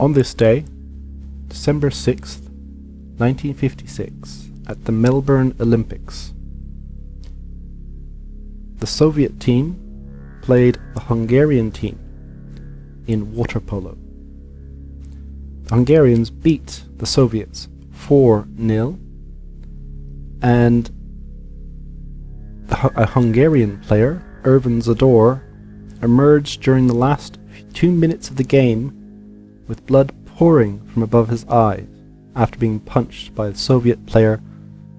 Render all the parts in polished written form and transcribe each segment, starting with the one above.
On this day, December 6th, 1956, at the Melbourne Olympics, the Soviet team played the Hungarian team in waterpolo. The Hungarians beat the Soviets 4-0, and a Hungarian player, Ervin Zador, emerged during the last 2 minutes of the game with blood pouring from above his eyes after being punched by the Soviet player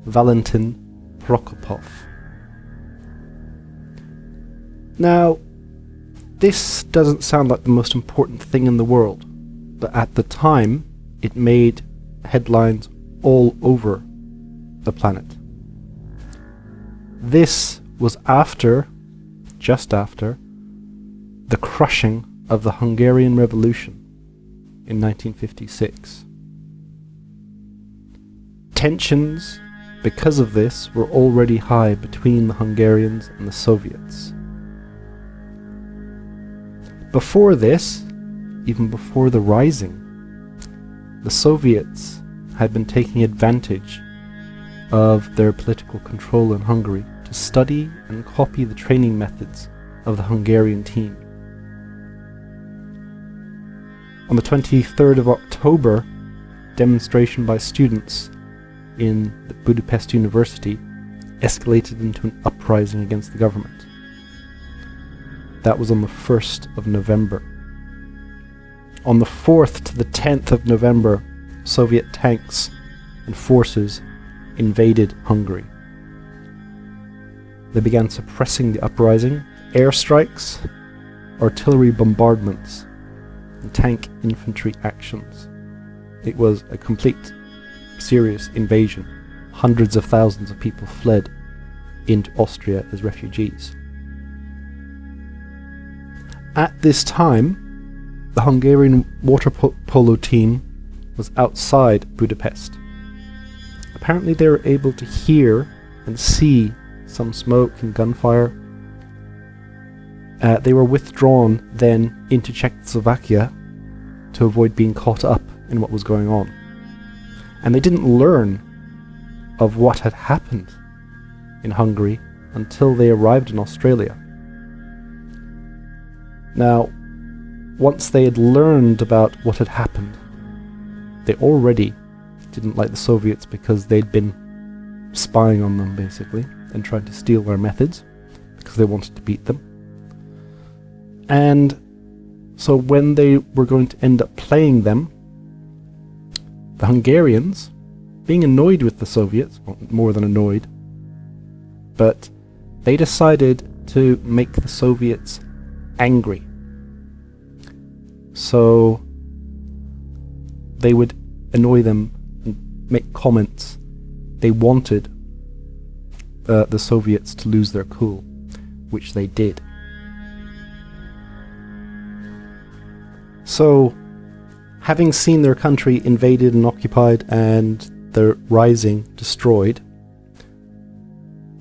Valentin Prokopov. Now, this doesn't sound like the most important thing in the world, but at the time, it made headlines all over the planet. This was just after, the crushing of the Hungarian Revolution in 1956. Tensions, because of this, were already high between the Hungarians and the Soviets. Before this, even before the Rising, the Soviets had been taking advantage of their political control in Hungary to study and copy the training methods of the Hungarian team. On the 23rd of October, demonstration by students in the Budapest University escalated into an uprising against the government. That was on the 1st of November. On the 4th to the 10th of November, Soviet tanks and forces invaded Hungary. They began suppressing the uprising, airstrikes, artillery bombardments, and tank infantry actions. It was a complete, serious invasion. Hundreds of thousands of people fled into Austria as refugees. At this time, the Hungarian water polo team was outside Budapest. Apparently they were able to hear and see some smoke and gunfire. They were withdrawn then into Czechoslovakia to avoid being caught up in what was going on. And they didn't learn of what had happened in Hungary until they arrived in Australia. Now, once they had learned about what had happened, they already didn't like the Soviets because they'd been spying on them, basically, and tried to steal their methods because they wanted to beat them. And so when they were going to end up playing them, the Hungarians, being annoyed with the Soviets, well, more than annoyed, but they decided to make the Soviets angry. So they would annoy them and make comments. They wanted the Soviets to lose their cool, which they did. So, having seen their country invaded and occupied and their rising destroyed,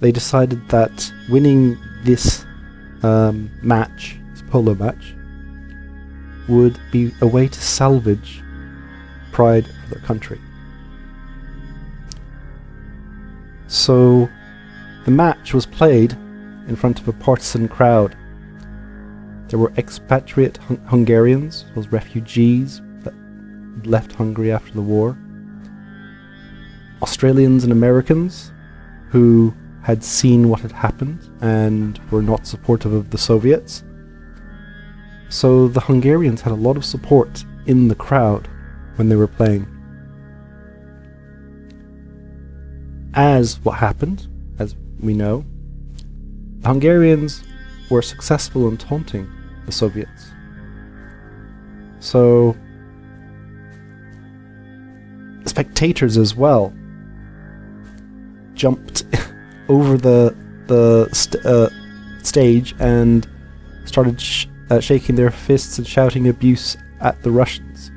they decided that winning this match, this polo match, would be a way to salvage pride of their country. So the match was played in front of a partisan crowd. There were expatriate Hungarians, those refugees that left Hungary after the war, Australians and Americans who had seen what had happened and were not supportive of the Soviets. So the Hungarians had a lot of support in the crowd when they were playing. As what happened, as we know, the Hungarians were successful in taunting the Soviets. So spectators as well jumped over the stage and started shaking their fists and shouting abuse at the Russians.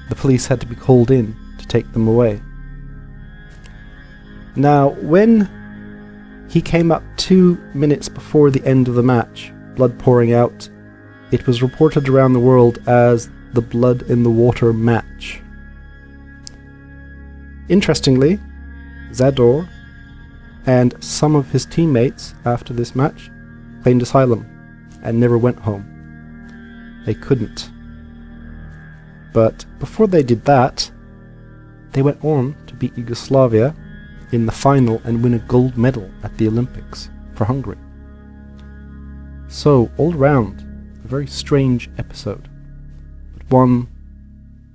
The police had to be called in to take them away. Now, when he came up 2 minutes before the end of the match, blood pouring out, it was reported around the world as the blood in the water match. Interestingly, Zador and some of his teammates after this match claimed asylum and never went home. They couldn't. But before they did that, they went on to beat Yugoslavia in the final and win a gold medal at the Olympics for Hungary. So, all round, a very strange episode, but one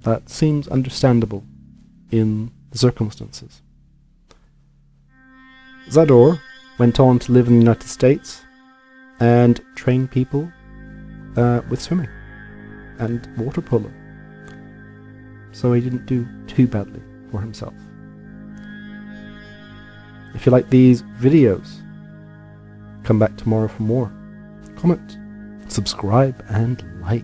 that seems understandable in the circumstances. Zador went on to live in the United States and train people with swimming and water polo. So he didn't do too badly for himself. If you like these videos, come back tomorrow for more. Comment, subscribe, and like.